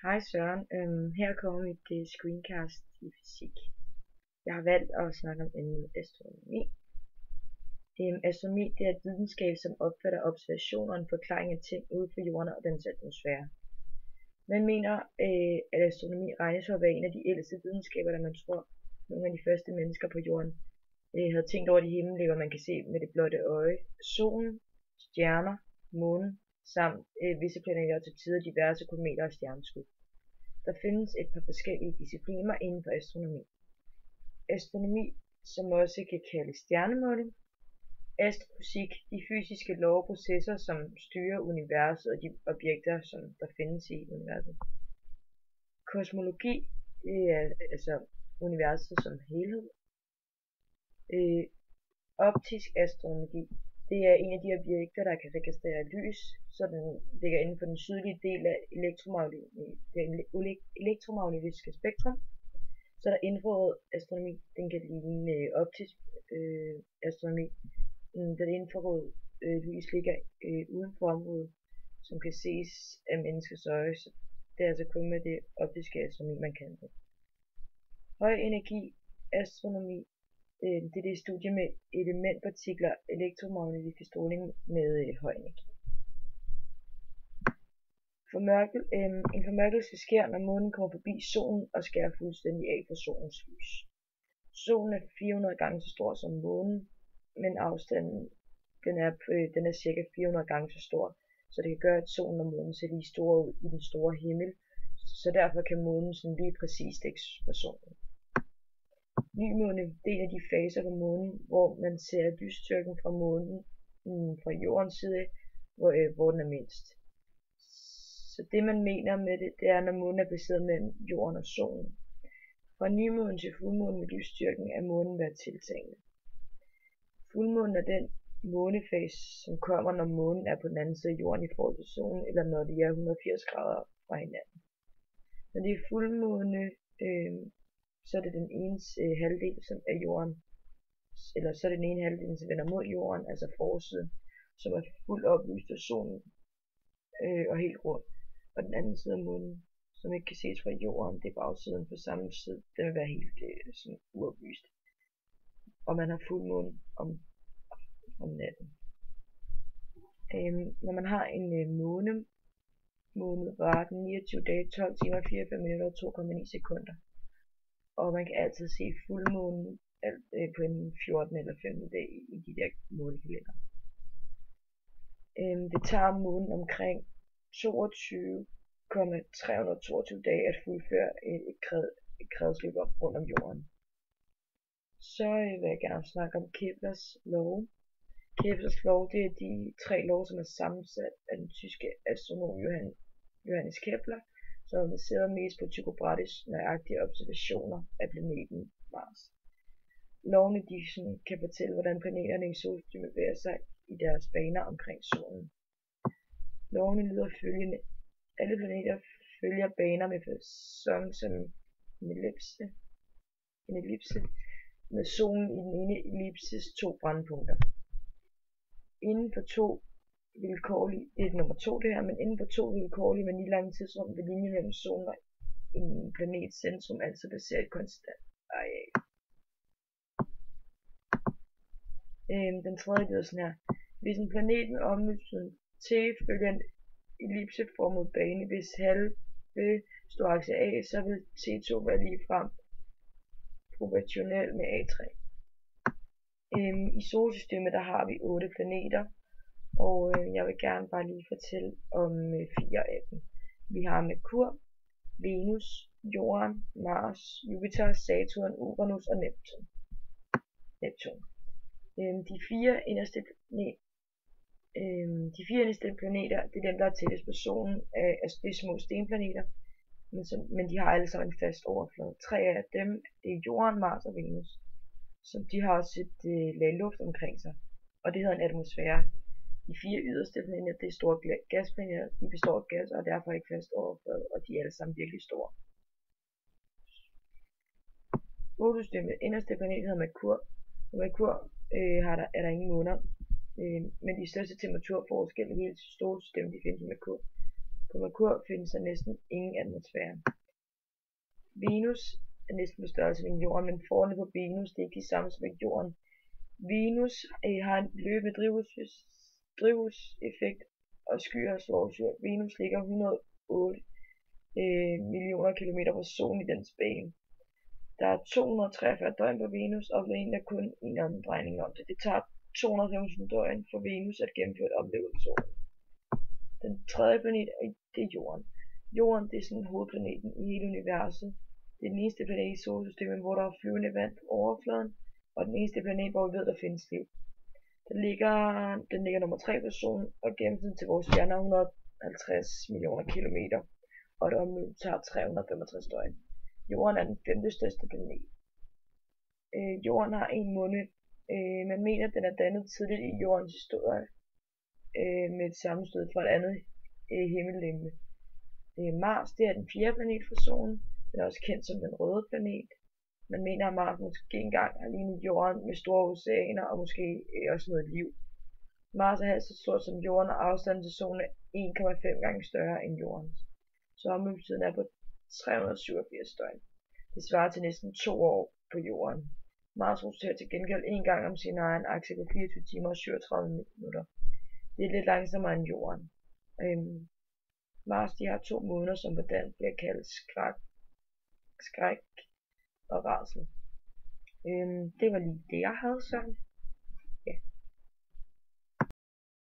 Hej Søren, her kommer mit screencast i fysik. Jeg har valgt at snakke om emnet astronomi. Astronomi det er et videnskab, som opfatter observationer og en forklaring af ting ude for jorden og dens atmosfære. Man mener, at astronomi regnes for at være en af de ældste videnskaber, da man tror, nogle af de første mennesker på jorden havde tænkt over de himmellegemer, man kan se med det blotte øje, solen, stjerner, månen samt visse planeter og til tider diverse kometer og stjerneskud. Der findes et par forskellige discipliner inden for astronomi. Astronomi, som også kan kaldes stjernemåling. Astrofysik, de fysiske love og processer, som styrer universet og de objekter, som der findes i universet. Kosmologi, det er altså universet som helhed. Optisk astronomi, det er en af de objekter, der kan registrere lys, så den ligger inden for den sydlige del af det elektromagnetiske spektrum. Så er der infrarød astronomi, den kan ligne optisk astronomi. Den infrarød lys ligger uden for området, som kan ses af menneskets øje, så det er altså kun med det optiske astronomi, man kan det. Høj energi astronomi, det er det studie med elementpartikler, elektromagnetisk stråling med høj energi. En formørkelse sker, når månen kommer forbi solen og skærer fuldstændig af for solens lys. Solen er 400 gange så stor som månen, men afstanden den er cirka 400 gange så stor, så det kan gøre, at solen og månen ser lige store ud i den store himmel, så derfor kan månen sådan lige præcis dække for solen. Nymåne det er en af de faser på månen, hvor man ser lysstyrken fra månen fra jordens side, hvor den er mindst. Så det man mener med det er, når månen er placeret mellem jorden og solen. Fra nymånen til fuldmånen vil lysstyrken af månen være tiltagende. Fuldmånen er den månefase, som kommer, når månen er på den anden side af jorden i forhold til solen, eller når de er 180 grader fra hinanden. Når det er fuldmåne, så er det den ene halvdel som er jorden, eller så er det den ene halvdel, som vender mod jorden, altså forsiden, som er fuldt oplyst af solen og helt rundt. Og den anden side af månen, som ikke kan ses fra jorden, det er bagsiden på samme side, den vil være helt sådan uoplyst. Og man har fuldmåne om natten. Når man har en måned varer den 29 dage, 12 timer, 44 minutter og 2,9 sekunder. Og man kan altid se fuldmånen på en 14 eller 15 dag i de der månekalender. Det tager månen omkring 22,322 dage at fuldføre et kredsløb rundt om jorden. Så vil jeg gerne snakke om Keplers love. Keplers love, det er de 3 love, som er sammensat af den tyske astronom Johannes Kepler, som er baseret mest på Tycho Brahes nøjagtige observationer af planeten Mars. Lovene kan fortælle, hvordan planeterne i solsystemet bevæger sig i deres baner omkring solen. Lovene lyder følgende: alle planeter følger baner med facon som en ellipse, med solen i den ene ellipses 2 brændpunkter. Inden for 2 vilkårlige, det er nummer 2 det her, men inden for 2 vilkårlige, men lige lange tidsrum ved linjen mellem solen og en planets centrum altid baserer et konstant areal. Den tredje lyder sådan her: hvis en planet med omløbstiden T følger en ellipseformet bane, hvis halve står akse A, så vil T2 være ligefrem proportional med A3. I solsystemet der har vi 8 planeter, og jeg vil gerne bare lige fortælle om 4 af dem. Vi har Merkur, Venus, Jorden, Mars, Jupiter, Saturn, Uranus og Neptun. De 4 inderste planeter, det er dem, der er tættest på solen, det er små stenplaneter, men de har alle sammen en fast overflade. 3 af dem, det er Jorden, Mars og Venus. Så de har også et lag luft omkring sig, og det hedder en atmosfære. De 4 yderste planeter, det er store gasplaneter, de består af gas og er derfor ikke fast overflade, og de er alle sammen virkelig store. Solsystemets inderste planet hedder Merkur. På Merkur er der ingen måneder, men de største temperaturforskelle i hele solsystemet de findes i Merkur. På Merkur findes der næsten ingen atmosfære. Venus er næsten på størrelse med Jorden, men forholdene på Venus det er ikke de samme som Jorden. Venus har en løbende drivhuseffekt og skyer og svovlsyre. Venus ligger 108 millioner kilometer fra solen i dens bane. Der er 243 døgn på Venus, og planen er kun en omdrejning om det. Det tager 215 døgn for Venus at gennemføre et omløb om solen. Den tredje planet det er Jorden. Jorden det er sådan hovedplaneten i hele universet. Det er den eneste planet i solsystemet, hvor der er flyvende vand på overfladen, og den eneste planet, hvor vi ved, der findes liv. Den ligger nummer 3 på solen, og gennemsnittet til vores stjerne er 150 millioner kilometer, og et omløb tager 365 døgn. Jorden er den 5. største planet. Jorden har en måne. Man mener, at den er dannet tidligt i jordens historie med et sammenstød fra et andet himmellegeme. Mars det er den 4. planet for solen. Den er også kendt som den røde planet. Man mener, at Mars måske engang har lignet Jorden med store oceaner og måske også noget liv. Mars er halvt så stort som Jorden, og afstanden til solen er 1,5 gange større end Jordens. Så omløbstiden er på 387 døgn. Det svarer til næsten 2 år på Jorden. Mars roterer til gengæld en gang om sin egen akse på 24 timer og 37 minutter. Det er lidt langsommere end Jorden. Mars de har 2 måneder, som på dansk bliver kaldt skræk og rædsel. Det var lige det, jeg havde, Søren.